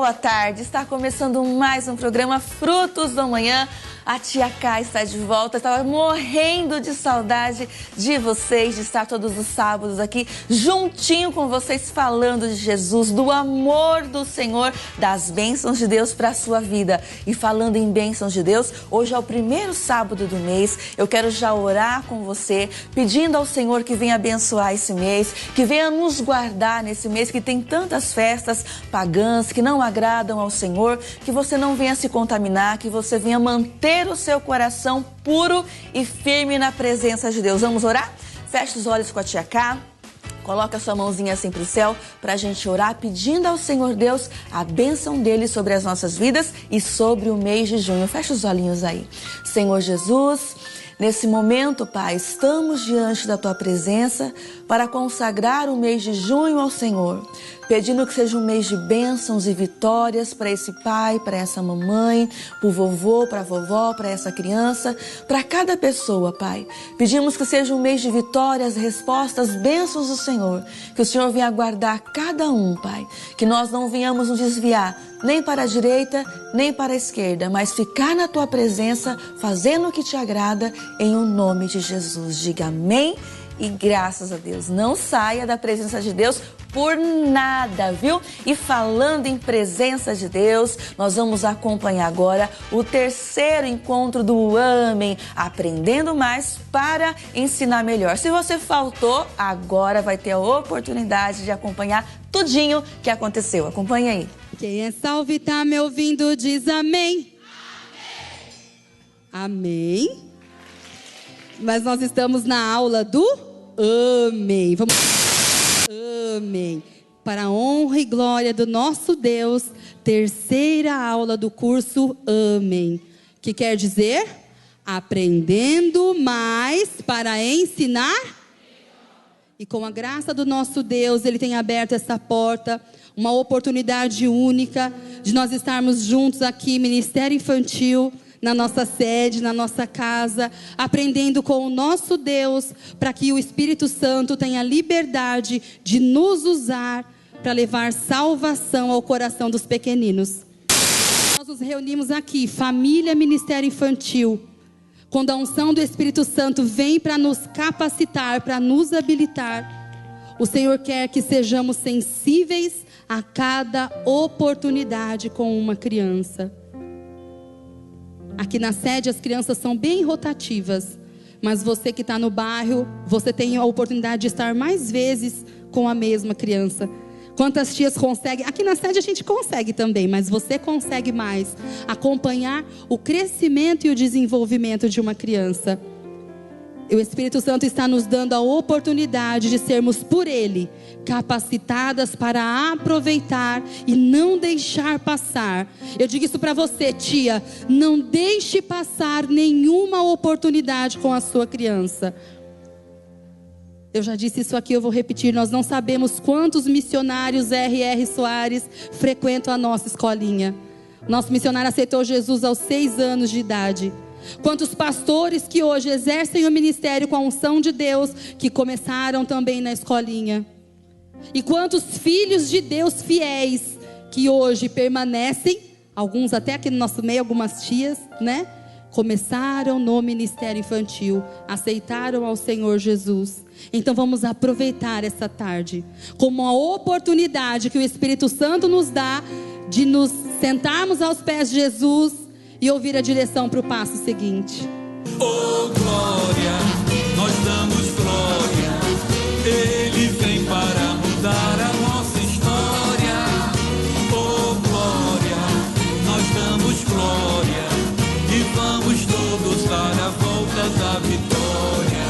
boa tarde. Está começando mais um programa Frutos da Manhã. A tia Cá está de volta. Estava morrendo de saudade de vocês, de estar todos os sábados aqui juntinho com vocês, falando de Jesus, do amor do Senhor, das bênçãos de Deus para a sua vida. E falando em bênçãos de Deus, hoje é o primeiro sábado do mês. Eu quero já orar com você, pedindo ao Senhor que venha abençoar esse mês, que venha nos guardar nesse mês que tem tantas festas pagãs que não agradam ao Senhor, que você não venha se contaminar, que você venha manter o seu coração puro e firme na presença de Deus. Vamos orar? Feche os olhos com a tia Cá. Coloca a sua mãozinha assim para o céu para a gente orar, pedindo ao Senhor Deus a bênção dele sobre as nossas vidas e sobre o mês de junho. Feche os olhinhos aí. Senhor Jesus, nesse momento, Pai, estamos diante da Tua presença para consagrar o mês de junho ao Senhor, pedindo que seja um mês de bênçãos e vitórias para esse pai, para essa mamãe, para o vovô, para a vovó, para essa criança, para cada pessoa, Pai. Pedimos que seja um mês de vitórias, respostas, bênçãos do Senhor, que o Senhor venha guardar cada um, Pai, que nós não venhamos nos desviar nem para a direita, nem para a esquerda, mas ficar na Tua presença, fazendo o que Te agrada, em o nome de Jesus. Diga amém e graças a Deus. Não saia da presença de Deus por nada, viu? E falando em presença de Deus, nós vamos acompanhar agora o terceiro encontro do Amém, aprendendo mais para ensinar melhor. Se você faltou, agora vai ter a oportunidade de acompanhar tudinho que aconteceu. Acompanha aí. Quem é salvo e tá me ouvindo diz amém. Amém. Amém. Mas nós estamos na aula do Amém. Vamos. Amém. Para a honra e glória do nosso Deus, terceira aula do curso Amém. Que quer dizer? Aprendendo mais para ensinar. E com a graça do nosso Deus, Ele tem aberto essa porta, uma oportunidade única de nós estarmos juntos aqui, Ministério Infantil, na nossa sede, na nossa casa, aprendendo com o nosso Deus, para que o Espírito Santo tenha liberdade de nos usar para levar salvação ao coração dos pequeninos. Nós nos reunimos aqui, família Ministério Infantil, quando a unção do Espírito Santo vem para nos capacitar, para nos habilitar. O Senhor quer que sejamos sensíveis a cada oportunidade com uma criança. Aqui na sede as crianças são bem rotativas, mas você que está no bairro, você tem a oportunidade de estar mais vezes com a mesma criança. Quantas tias conseguem? Aqui na sede a gente consegue também, mas você consegue mais acompanhar o crescimento e o desenvolvimento de uma criança. E o Espírito Santo está nos dando a oportunidade de sermos por Ele capacitadas para aproveitar e não deixar passar. Eu digo isso para você, tia, não deixe passar nenhuma oportunidade com a sua criança. Eu já disse isso aqui, eu vou repetir, nós não sabemos quantos missionários R.R. Soares frequentam a nossa escolinha. Nosso missionário aceitou Jesus aos 6 anos de idade. Quantos pastores que hoje exercem o ministério com a unção de Deus, que começaram também na escolinha. E quantos filhos de Deus fiéis, que hoje permanecem, alguns até aqui no nosso meio, algumas tias, né? Começaram no ministério infantil, aceitaram ao Senhor Jesus. Então vamos aproveitar essa tarde, como uma oportunidade que o Espírito Santo nos dá, de nos sentarmos aos pés de Jesus, e ouvir a direção para o passo seguinte. Oh glória, nós damos glória. Ele vem para mudar a nossa história. Oh glória, nós damos glória. E vamos todos dar a volta da vitória.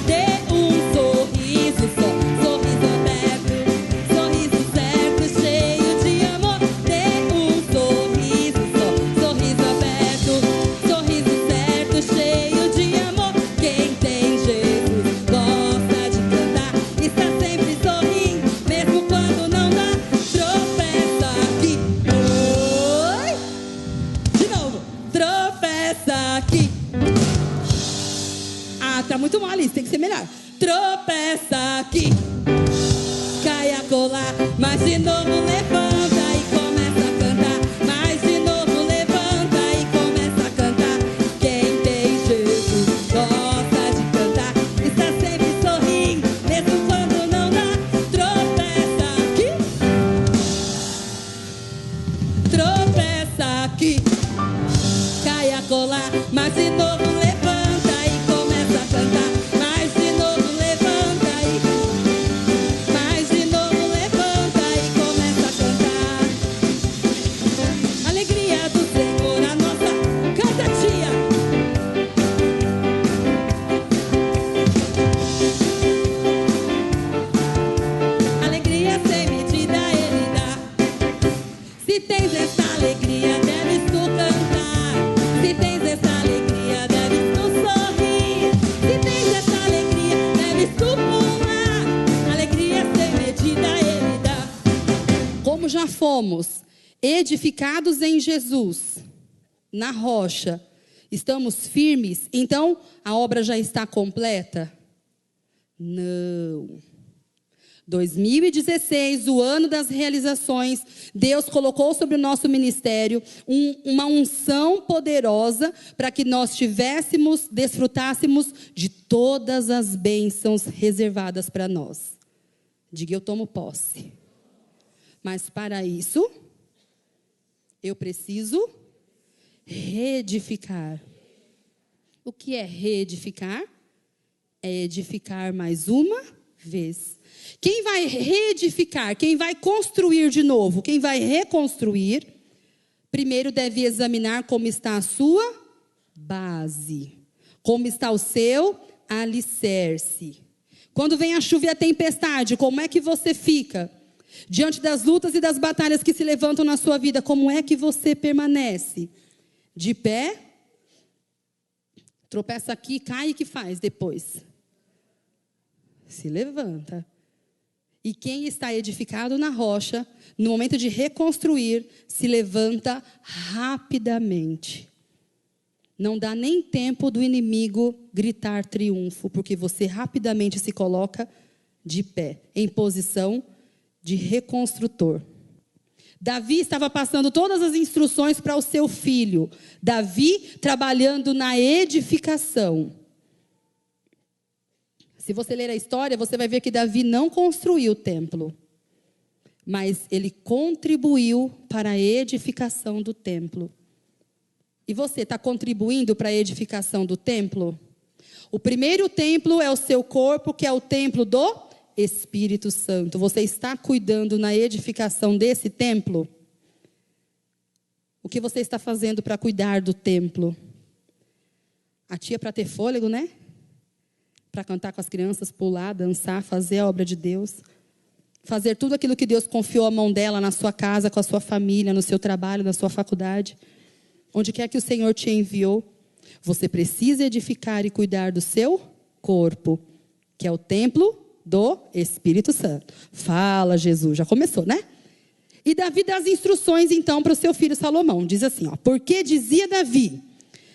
Dê um sorriso só, sorriso aberto. Tá muito mal isso, tem que ser melhor. Tropeça tropeça aqui, cai a colar, mas de novo levanta e começa a cantar. Mas de novo levanta e começa a cantar. Quem tem Jesus gosta de cantar, está sempre sorrindo, mesmo quando não dá. Tropeça aqui, tropeça aqui, cai a colar, mas de novo levanta e começa a cantar. Mas de novo levanta e começa a cantar. Alegria do Senhor, a nossa canta tia. Alegria sem medida Ele dá. Se tens essa alegria, deves tu cantar. Se tens essa alegria, deves tu sorrir. Se tens essa alegria, deves tu pular. Alegria sem medida Ele dá. Como já fomos edificados em Jesus, na rocha, estamos firmes, então a obra já está completa? Não. 2016, o ano das realizações, Deus colocou sobre o nosso ministério uma unção poderosa para que nós desfrutássemos de todas as bênçãos reservadas para nós. Diga, eu tomo posse. Mas para isso, eu preciso reedificar. O que é reedificar? É edificar mais uma vez. Quem vai reedificar, quem vai construir de novo, quem vai reconstruir, primeiro deve examinar como está a sua base, como está o seu alicerce. Quando vem a chuva e a tempestade, como é que você fica? Diante das lutas e das batalhas que se levantam na sua vida, como é que você permanece? De pé? Tropeça aqui, cai e que faz depois? Se levanta. E quem está edificado na rocha, no momento de reconstruir, se levanta rapidamente. Não dá nem tempo do inimigo gritar triunfo, porque você rapidamente se coloca de pé, em posição de reconstrutor. Davi estava passando todas as instruções para o seu filho. Davi trabalhando na edificação. Se você ler a história, você vai ver que Davi não construiu o templo, mas ele contribuiu para a edificação do templo. E você está contribuindo para a edificação do templo? O primeiro templo é o seu corpo, que é o templo do Espírito Santo. Você está cuidando na edificação desse templo? O que você está fazendo para cuidar do templo? A tia para ter fôlego, né? Para cantar com as crianças, pular, dançar, fazer a obra de Deus. Fazer tudo aquilo que Deus confiou à mão dela na sua casa, com a sua família, no seu trabalho, na sua faculdade. Onde quer que o Senhor te enviou. Você precisa edificar e cuidar do seu corpo, que é o templo do Espírito Santo. Fala, Jesus. Já começou, né? E Davi dá as instruções, então, para o seu filho Salomão. Diz assim, ó. Porque dizia Davi...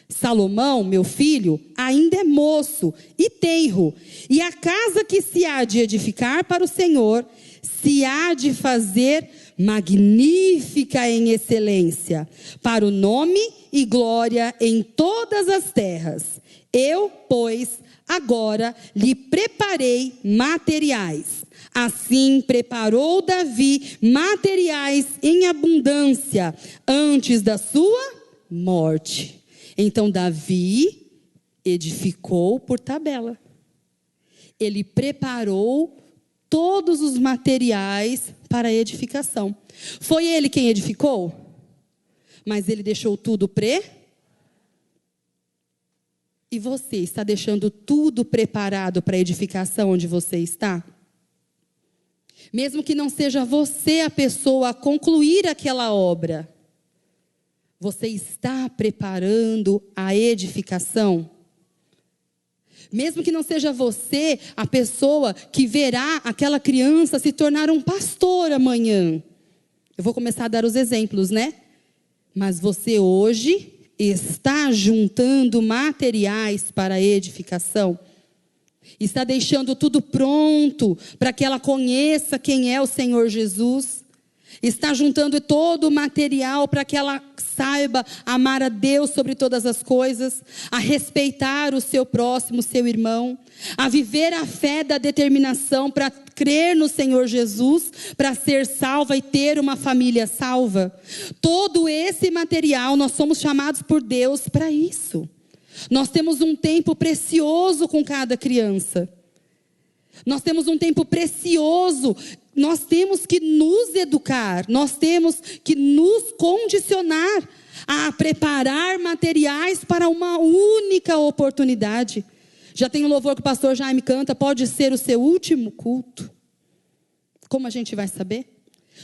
Salomão, meu filho, ainda é moço e tenro, e a casa que se há de edificar para o Senhor, se há de fazer magnífica em excelência, para o nome e glória em todas as terras. Eu, pois, agora lhe preparei materiais. Assim preparou Davi materiais em abundância antes da sua morte. Então, Davi edificou por tabela. Ele preparou todos os materiais para a edificação. Foi ele quem edificou? Mas ele deixou tudo E você está deixando tudo preparado para a edificação onde você está? Mesmo que não seja você a pessoa a concluir aquela obra, você está preparando a edificação? Mesmo que não seja você a pessoa que verá aquela criança se tornar um pastor amanhã. Eu vou começar a dar os exemplos, né? Mas você hoje está juntando materiais para a edificação. Está deixando tudo pronto para que ela conheça quem é o Senhor Jesus. Está juntando todo o material para que ela saiba amar a Deus sobre todas as coisas, a respeitar o seu próximo, seu irmão, a viver a fé da determinação para crer no Senhor Jesus, para ser salva e ter uma família salva. Todo esse material nós somos chamados por Deus para isso. Nós temos um tempo precioso com cada criança. Nós temos um tempo precioso. Nós temos que nos educar. Nós temos que nos condicionar a preparar materiais para uma única oportunidade. Já tem um louvor que o pastor Jaime canta, pode ser o seu último culto. Como a gente vai saber?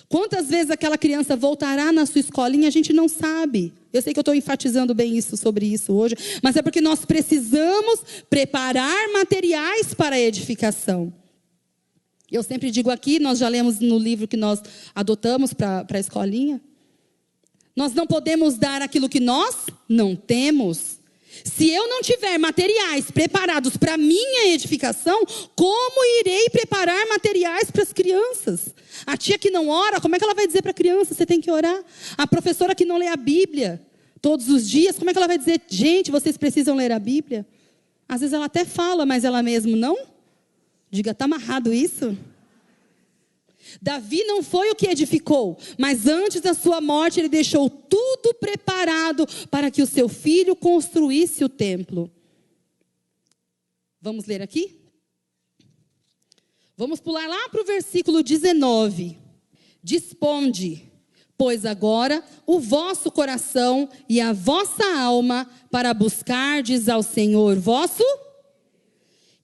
Quantas vezes aquela criança voltará na sua escolinha, a gente não sabe. Eu sei que eu estou enfatizando bem sobre isso hoje, mas é porque nós precisamos preparar materiais para a edificação. Eu sempre digo aqui, nós já lemos no livro que nós adotamos para a escolinha. Nós não podemos dar aquilo que nós não temos. Se eu não tiver materiais preparados para a minha edificação, como irei preparar materiais para as crianças? A tia que não ora, como é que ela vai dizer para a criança, você tem que orar? A professora que não lê a Bíblia todos os dias, como é que ela vai dizer, gente, vocês precisam ler a Bíblia? Às vezes ela até fala, mas ela mesma não. Diga, está amarrado isso? Davi não foi o que edificou, mas antes da sua morte ele deixou tudo preparado para que o seu filho construísse o templo. Vamos ler aqui? Vamos pular lá para o versículo 19. Disponde, pois agora o vosso coração e a vossa alma para buscardes ao Senhor vosso,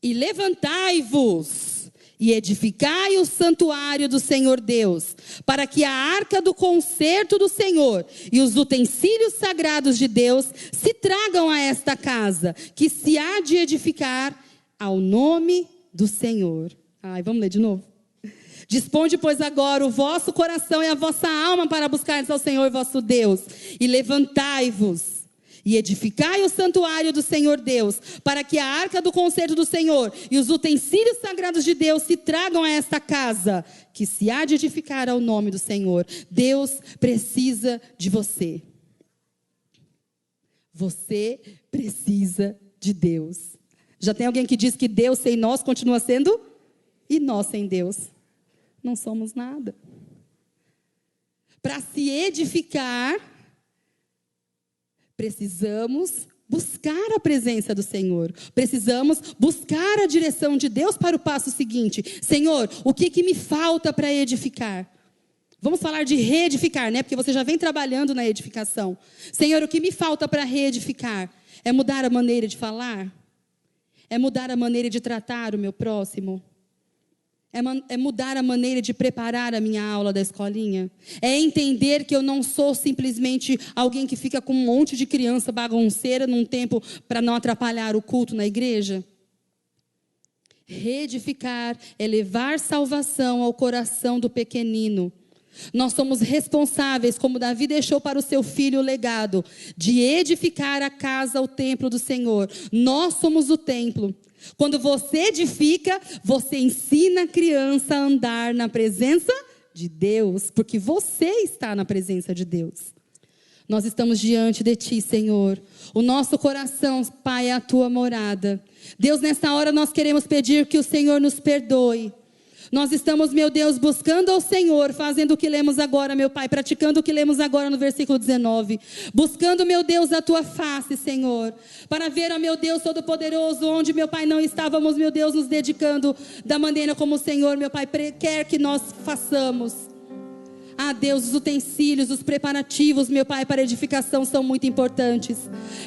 e levantai-vos e edificai o santuário do Senhor Deus, para que a arca do concerto do Senhor e os utensílios sagrados de Deus se tragam a esta casa, que se há de edificar ao nome do Senhor. Vamos ler de novo. Disponde, pois, agora o vosso coração e a vossa alma para buscar ao Senhor vosso Deus, e levantai-vos e edificai o santuário do Senhor Deus, para que a arca do concerto do Senhor e os utensílios sagrados de Deus se tragam a esta casa, que se há de edificar ao nome do Senhor. Deus precisa de você. Você precisa de Deus. Já tem alguém que diz que Deus sem nós continua sendo? E nós sem Deus não somos nada. Para se edificar, precisamos buscar a presença do Senhor. Precisamos buscar a direção de Deus para o passo seguinte. Senhor, o que me falta para edificar? Vamos falar de reedificar, né? Porque você já vem trabalhando na edificação. Senhor, o que me falta para reedificar? É mudar a maneira de falar? É mudar a maneira de tratar o meu próximo? É mudar a maneira de preparar a minha aula da escolinha? É entender que eu não sou simplesmente alguém que fica com um monte de criança bagunceira num tempo para não atrapalhar o culto na igreja? Reedificar é levar salvação ao coração do pequenino. Nós somos responsáveis, como Davi deixou para o seu filho o legado, de edificar a casa, o templo do Senhor. Nós somos o templo. Quando você edifica, você ensina a criança a andar na presença de Deus, porque você está na presença de Deus. Nós estamos diante de Ti, Senhor. O nosso coração, Pai, é a Tua morada. Deus, nesta hora nós queremos pedir que o Senhor nos perdoe. Nós estamos, meu Deus, buscando ao Senhor, fazendo o que lemos agora, meu Pai, praticando o que lemos agora no versículo 19. Buscando, meu Deus, a Tua face, Senhor, para ver, ó meu Deus Todo-Poderoso, onde, meu Pai, não estávamos, meu Deus, nos dedicando da maneira como o Senhor, meu Pai, quer que nós façamos. Deus, os utensílios, os preparativos, meu Pai, para edificação são muito importantes.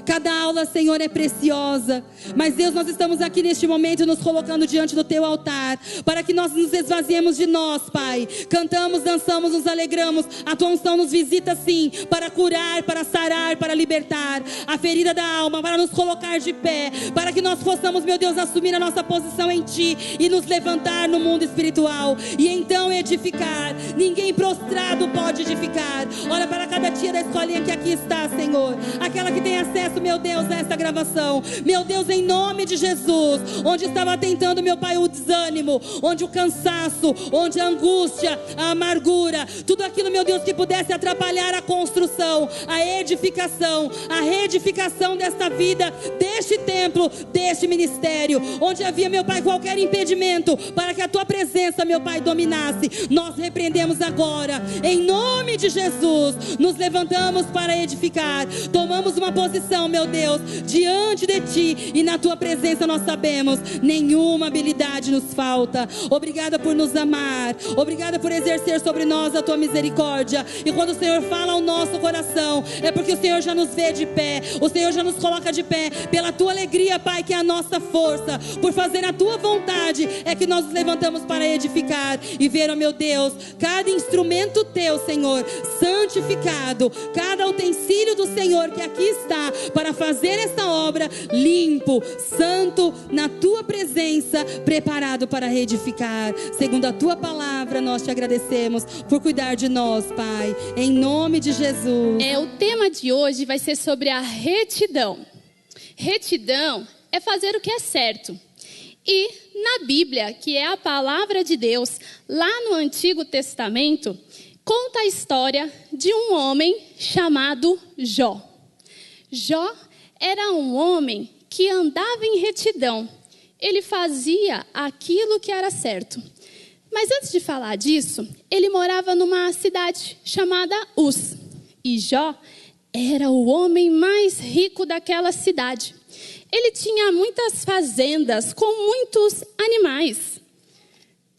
Cada aula, Senhor, é preciosa. Mas, Deus, nós estamos aqui neste momento nos colocando diante do Teu altar, para que nós nos esvaziemos de nós, Pai. Cantamos, dançamos, nos alegramos. A Tua unção nos visita, sim, para curar, para sarar, para libertar a ferida da alma, para nos colocar de pé, para que nós possamos, meu Deus, assumir a nossa posição em Ti e nos levantar no mundo espiritual. E então edificar. Ninguém prostrar estrado pode edificar. Olha para cada tia da escolinha que aqui está, Senhor. Aquela que tem acesso, meu Deus, a esta gravação. Meu Deus, em nome de Jesus. Onde estava tentando, meu Pai, o desânimo, onde o cansaço, onde a angústia, a amargura, tudo aquilo, meu Deus, que pudesse atrapalhar a construção, a edificação, a reedificação desta vida, deste templo, deste ministério, onde havia, meu Pai, qualquer impedimento para que a tua presença, meu Pai, dominasse. Nós repreendemos agora, em nome de Jesus, nos levantamos para edificar, tomamos uma posição, meu Deus, diante de ti, e na tua presença nós sabemos, nenhuma habilidade nos falta. Obrigada por nos amar, obrigada por exercer sobre nós a tua misericórdia. E quando o Senhor fala ao nosso coração, é porque o Senhor já nos vê de pé, o Senhor já nos coloca de pé, pela tua alegria, Pai, que é a nossa força, por fazer a tua vontade, é que nós nos levantamos para edificar e ver, ó meu Deus, cada instrumento teu, Senhor, santificado, cada utensílio do Senhor que aqui está para fazer esta obra limpo, santo, na tua presença, preparado para reedificar. Segundo a tua palavra, nós te agradecemos por cuidar de nós, Pai, em nome de Jesus. O tema de hoje vai ser sobre a retidão. Retidão é fazer o que é certo. E na Bíblia, que é a palavra de Deus, lá no Antigo Testamento, conta a história de um homem chamado Jó. Jó era um homem que andava em retidão. Ele fazia aquilo que era certo. Mas antes de falar disso, ele morava numa cidade chamada Uz. E Jó era o homem mais rico daquela cidade. Ele tinha muitas fazendas com muitos animais.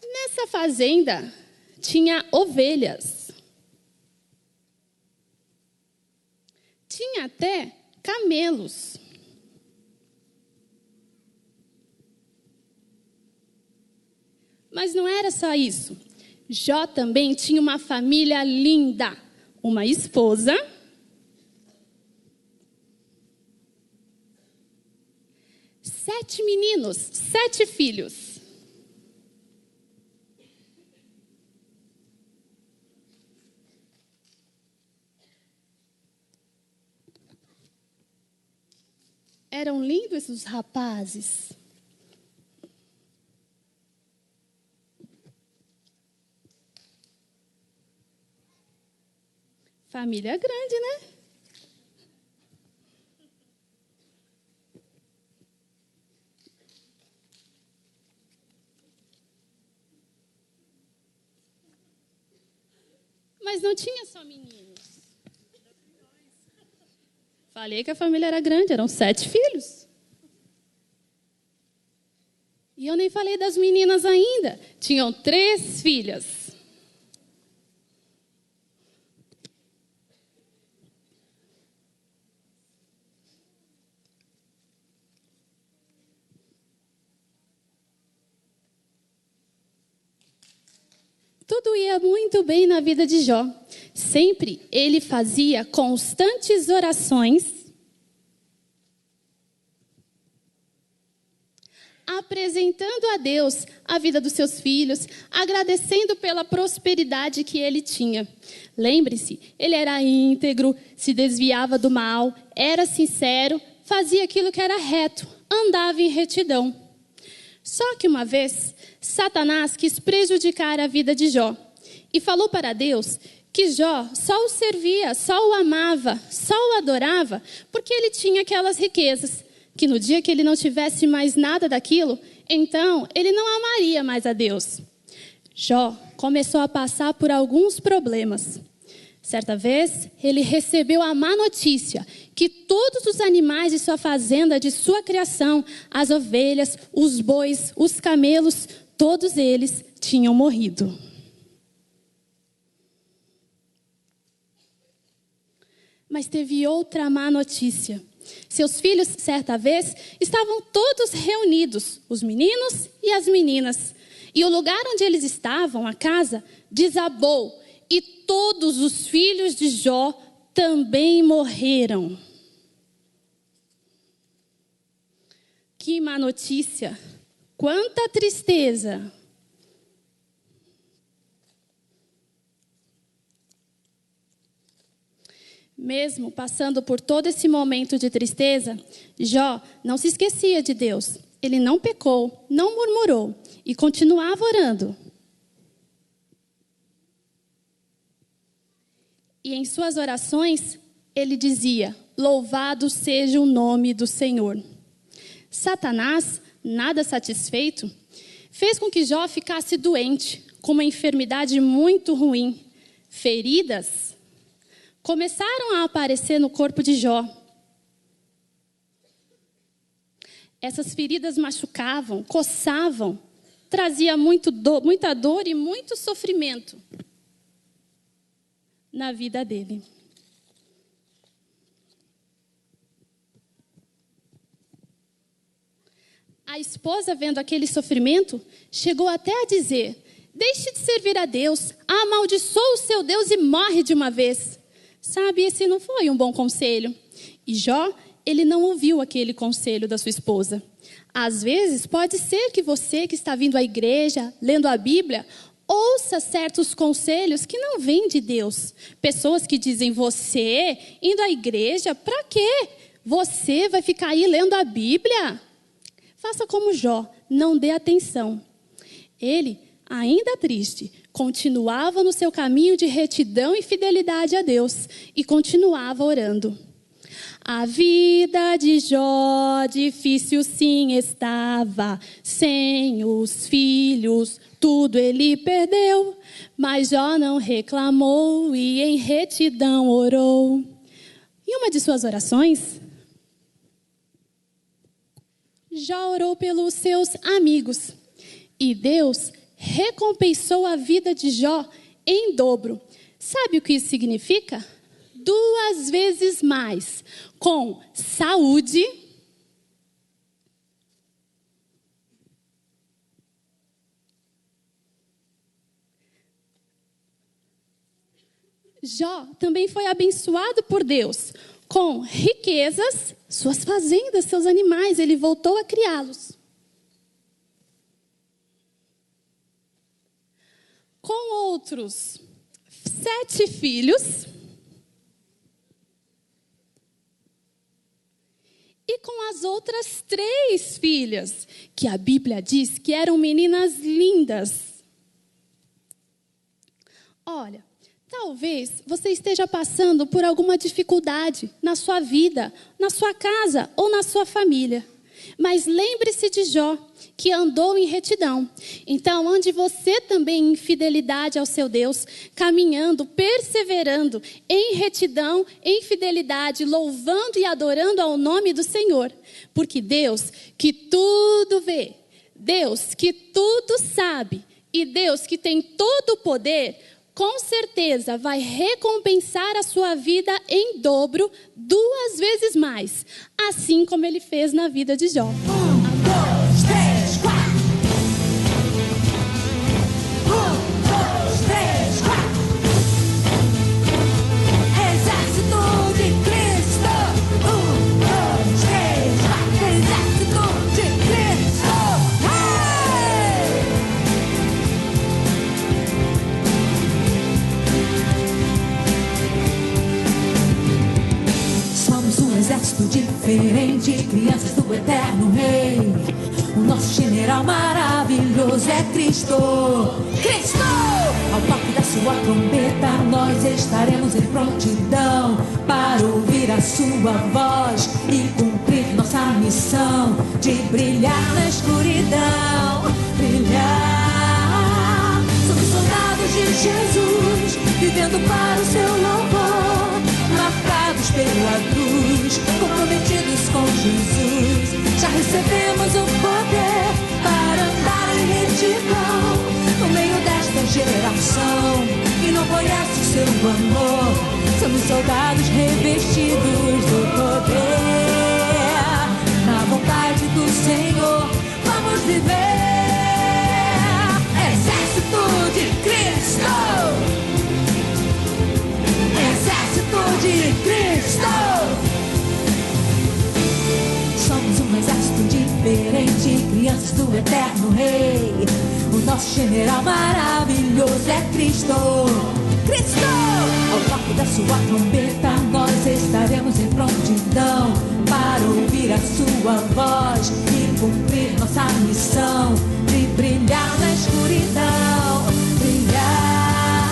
Nessa fazenda tinha ovelhas. Tinha até camelos. Mas não era só isso. Jó também tinha uma família linda. Uma esposa, 7 meninos, 7 filhos. Eram lindos os rapazes. Família grande, né? Mas não tinha só meninos. Falei que a família era grande, eram 7 filhos. E eu nem falei das meninas ainda. Tinham 3 filhas. Tudo ia muito bem na vida de Jó. Sempre ele fazia constantes orações, apresentando a Deus a vida dos seus filhos, agradecendo pela prosperidade que ele tinha. Lembre-se, ele era íntegro, se desviava do mal, era sincero, fazia aquilo que era reto, andava em retidão. Só que uma vez, Satanás quis prejudicar a vida de Jó e falou para Deus que Jó só o servia, só o amava, só o adorava porque ele tinha aquelas riquezas, que no dia que ele não tivesse mais nada daquilo, então ele não amaria mais a Deus. Jó começou a passar por alguns problemas. Certa vez, ele recebeu a má notícia que todos os animais de sua fazenda, de sua criação, as ovelhas, os bois, os camelos, todos eles tinham morrido. Mas teve outra má notícia. Seus filhos, certa vez, estavam todos reunidos, os meninos e as meninas. E o lugar onde eles estavam, a casa, desabou. E todos os filhos de Jó também morreram. Que má notícia! Quanta tristeza! Mesmo passando por todo esse momento de tristeza, Jó não se esquecia de Deus. Ele não pecou, não murmurou e continuava orando. E em suas orações, ele dizia: louvado seja o nome do Senhor. Satanás, nada satisfeito, fez com que Jó ficasse doente, com uma enfermidade muito ruim. Feridas começaram a aparecer no corpo de Jó. Essas feridas machucavam, coçavam, trazia muita dor e muito sofrimento na vida dele. A esposa, vendo aquele sofrimento, chegou até a dizer: deixe de servir a Deus, amaldiçoa o seu Deus e morre de uma vez. Sabe, esse não foi um bom conselho. E Jó, ele não ouviu aquele conselho da sua esposa. Às vezes, pode ser que você que está vindo à igreja, lendo a Bíblia, ouça certos conselhos que não vêm de Deus. Pessoas que dizem: você indo à igreja, para quê? Você vai ficar aí lendo a Bíblia? Faça como Jó, não dê atenção. Ele, ainda triste, continuava no seu caminho de retidão e fidelidade a Deus e continuava orando. A vida de Jó difícil sim estava, sem os filhos tudo ele perdeu, mas Jó não reclamou e em retidão orou. Em uma de suas orações, Jó orou pelos seus amigos e Deus recompensou a vida de Jó em dobro. Sabe o que isso significa? 2 vezes mais, com saúde, Jó também foi abençoado por Deus com riquezas, suas fazendas, seus animais, ele voltou a criá-los. Com outros 7 filhos. E com as outras 3 filhas, que a Bíblia diz que eram meninas lindas. Olha, talvez você esteja passando por alguma dificuldade na sua vida, na sua casa ou na sua família. Mas lembre-se de Jó, que andou em retidão. Então, ande você também em fidelidade ao seu Deus, caminhando, perseverando em retidão, em fidelidade, louvando e adorando ao nome do Senhor. Porque Deus que tudo vê, Deus que tudo sabe e Deus que tem todo o poder, com certeza vai recompensar a sua vida em dobro, 2 vezes mais, assim como ele fez na vida de Jó. 1, 2, 3, 4. 1, 2, 3, 4. Exército de Cristo. 1, 2, 3, 4. Exército de Cristo. Somos um exército diferente, crianças do eterno rei. O nosso general maravilhoso é Cristo. Cristo! Ao toque da sua trombeta, nós estaremos em prontidão para ouvir a sua voz e cumprir nossa missão de brilhar na escuridão. Brilhar. Somos soldados de Jesus, vivendo para o seu louvor, marcados pela cruz, comprometidos com Jesus. Já recebemos o poder para andar em retidão no meio desta geração que não conhece o seu amor. Somos soldados revestidos do poder. Na vontade do Senhor vamos viver. Exército de Cristo. Exército de Cristo. Somos um exército diferente, crianças do eterno rei. O nosso general maravilhoso é Cristo. Cristo! Ao toque da sua trombeta, nós nós estaremos em prontidão para ouvir a sua voz e cumprir nossa missão de brilhar na escuridão. Brilhar.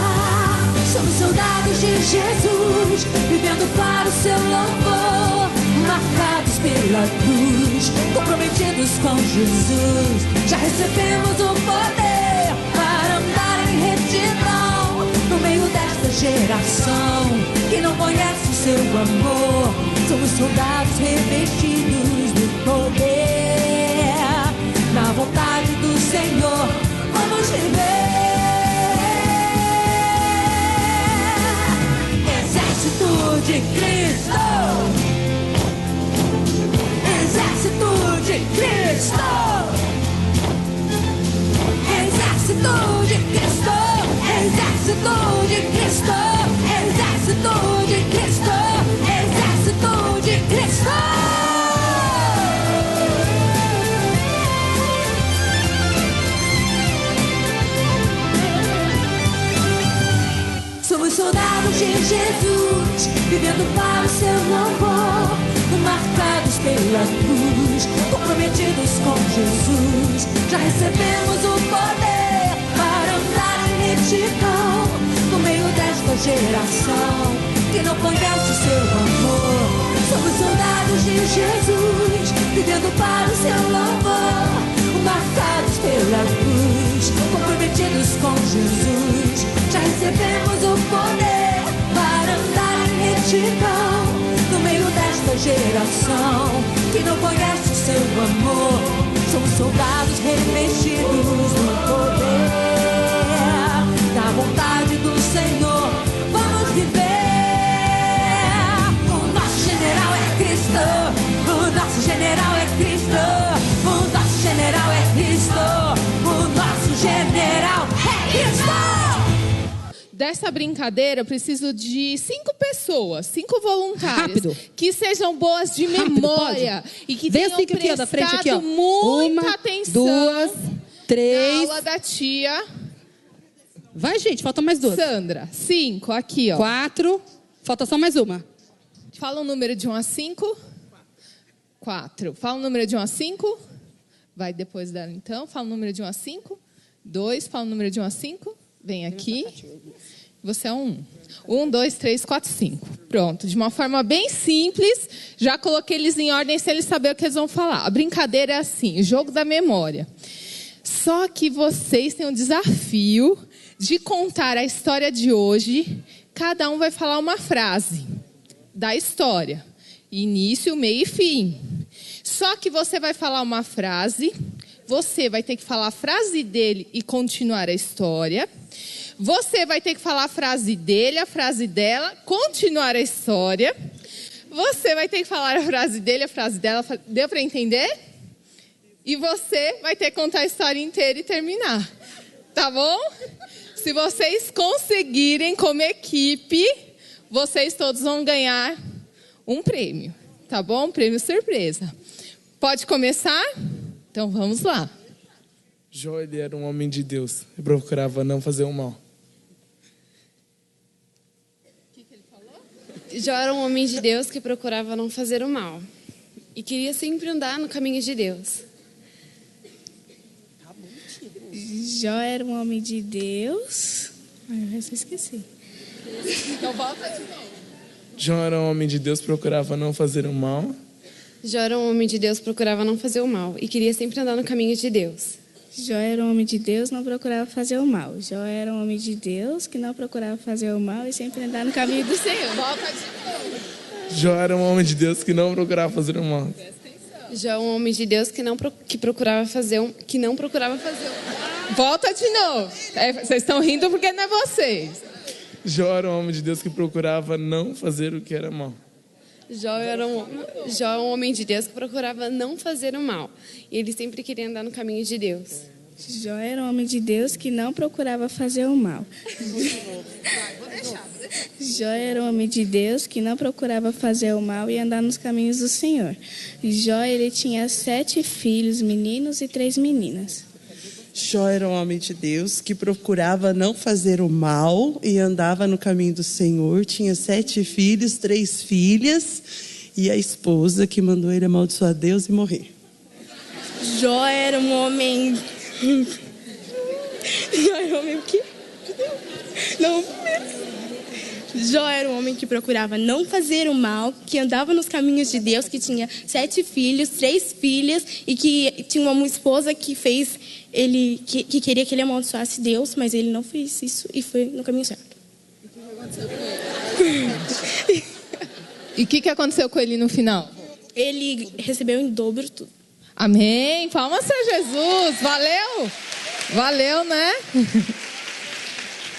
Somos soldados de Jesus, vivendo para o seu louvor, marcados pela cruz, comprometidos com Jesus. Já recebemos o poder para andar em retidão no meio desta geração que não conhece o seu amor. Somos soldados revestidos do poder, na vontade do Senhor vamos viver. Exército de Cristo, Exército de Cristo, Exército de Cristo, Exército de Cristo, Exército de Cristo, Exército de Cristo. Somos soldados de Jesus, vivendo para o seu louvor, marcados pela cruz, comprometidos com Jesus. Já recebemos o poder para andar em retidão no meio desta geração que não conhece o seu amor. Somos soldados de Jesus, vivendo para o seu louvor, marcados pela cruz, comprometidos com Jesus. Já recebemos o poder para andar em retidão no meio desta geração que não conhece o seu amor. Somos soldados revestidos do poder, da vontade do Senhor vamos viver. O nosso general é Cristo, o nosso general é Cristo, o nosso general é Cristo, o nosso general é Cristo. Dessa brincadeira, eu preciso de 5 pessoas, 5 voluntários. Rápido. Que sejam boas de memória. E que tenham aqui, ó, da frente aqui, ó. muita 1, atenção 2, 3. na aula da tia Vai, gente, falta mais 2. Sandra. 5, aqui, ó. 4. Falta só mais uma. Fala um número de 1 a 5. 4. Fala um número de 1 a 5. Vai depois dela, então. Fala um número de 1 a 5. 2. Fala um número de 1 a 5. Vem aqui. Você é 1. 1, 2, 3, 4, 5. Pronto. De uma forma bem simples, já coloquei eles em ordem sem eles saberem o que eles vão falar. A brincadeira é assim, o jogo da memória. Só que vocês têm um desafio de contar a história de hoje. Cada um vai falar uma frase da história. Início, meio e fim. Só que você vai falar uma frase, você vai ter que falar a frase dele e continuar a história. Você vai ter que falar a frase dele, a frase dela, continuar a história. Você vai ter que falar a frase dele, a frase dela. Deu para entender? E você vai ter que contar a história inteira e terminar. Tá bom? Se vocês conseguirem como equipe, vocês todos vão ganhar um prêmio. Tá bom? Um prêmio surpresa. Pode começar? Então vamos lá. Jó, ele era um homem de Deus e procurava não fazer o mal. Jó era um homem de Deus que procurava não fazer o mal e queria sempre andar no caminho de Deus. Jó era um homem de Deus. Eu já esqueci. Então volta de novo. Jó era um homem de Deus, procurava não fazer o mal. Jó era um homem de Deus, procurava não fazer o mal e queria sempre andar no caminho de Deus. Jó era um homem de Deus, não procurava fazer o mal. Jó era um homem de Deus que não procurava fazer o mal e sempre andar no caminho do Senhor. Volta de novo. Jó era um homem de Deus que não procurava fazer o mal. Jó é um homem de Deus que não procurava fazer o mal. Volta de novo. Vocês estão rindo porque não é vocês. Jó era um homem de Deus que procurava não fazer o que era mal. Jó é um homem de Deus que procurava não fazer o mal. E ele sempre queria andar no caminho de Deus. Jó era um homem de Deus que não procurava fazer o mal. Jó era um homem de Deus que não procurava fazer o mal e andar nos caminhos do Senhor. Jó, ele tinha 7 filhos, meninos e 3 meninas. Jó era um homem de Deus que procurava não fazer o mal e andava no caminho do Senhor. Tinha 7 filhos, 3 filhas e a esposa que mandou ele amaldiçoar Deus e morrer. Jó era um homem... Jó era um homem o quê? Não... Jó era um homem que procurava não fazer o mal, que andava nos caminhos de Deus, que tinha 7 filhos, 3 filhas e que tinha uma esposa que fez ele que queria que ele amaldiçoasse Deus, mas ele não fez isso e foi no caminho certo. E o que aconteceu com ele no final? Ele recebeu em dobro tudo. Amém. Palmas para Jesus. Valeu. Valeu, né?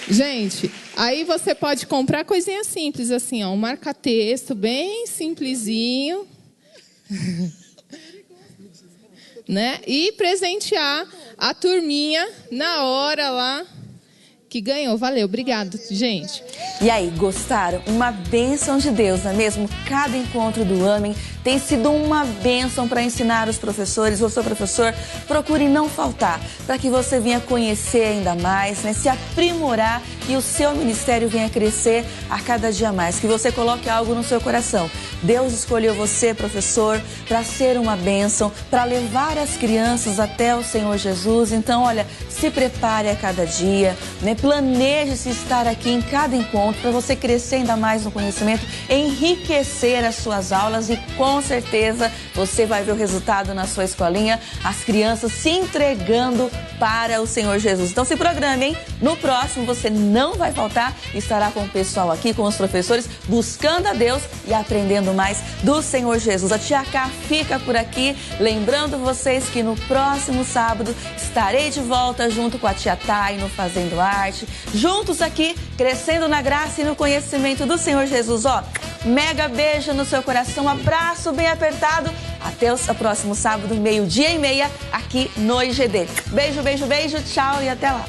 Gente, aí você pode comprar coisinha simples assim, ó, um marca-texto bem simplesinho, né? E presentear a turminha na hora lá que ganhou. Valeu, obrigado, gente. E aí, gostaram? Uma bênção de Deus, não é mesmo? Cada encontro do AMEN tem sido uma bênção para ensinar os professores. Você, professor, procure não faltar, para que você venha conhecer ainda mais, né? Se aprimorar e o seu ministério venha crescer a cada dia mais. Que você coloque algo no seu coração. Deus escolheu você, professor, para ser uma bênção, para levar as crianças até o Senhor Jesus. Então, olha, se prepare a cada dia, né? Planeje-se estar aqui em cada encontro para você crescer ainda mais no conhecimento, enriquecer as suas aulas e com certeza você vai ver o resultado na sua escolinha, as crianças se entregando para o Senhor Jesus. Então se programe, hein? No próximo você não vai faltar, estará com o pessoal aqui, com os professores, buscando a Deus e aprendendo mais do Senhor Jesus. A Tia Cá fica por aqui, lembrando vocês que no próximo sábado estarei de volta junto com a Tia Thay no Fazendo Arte, juntos aqui, crescendo na graça e no conhecimento do Senhor Jesus. Ó, mega beijo no seu coração, abraço bem apertado. Até o próximo sábado, 12:30, aqui no IGD. Beijo, beijo, beijo, tchau e até lá.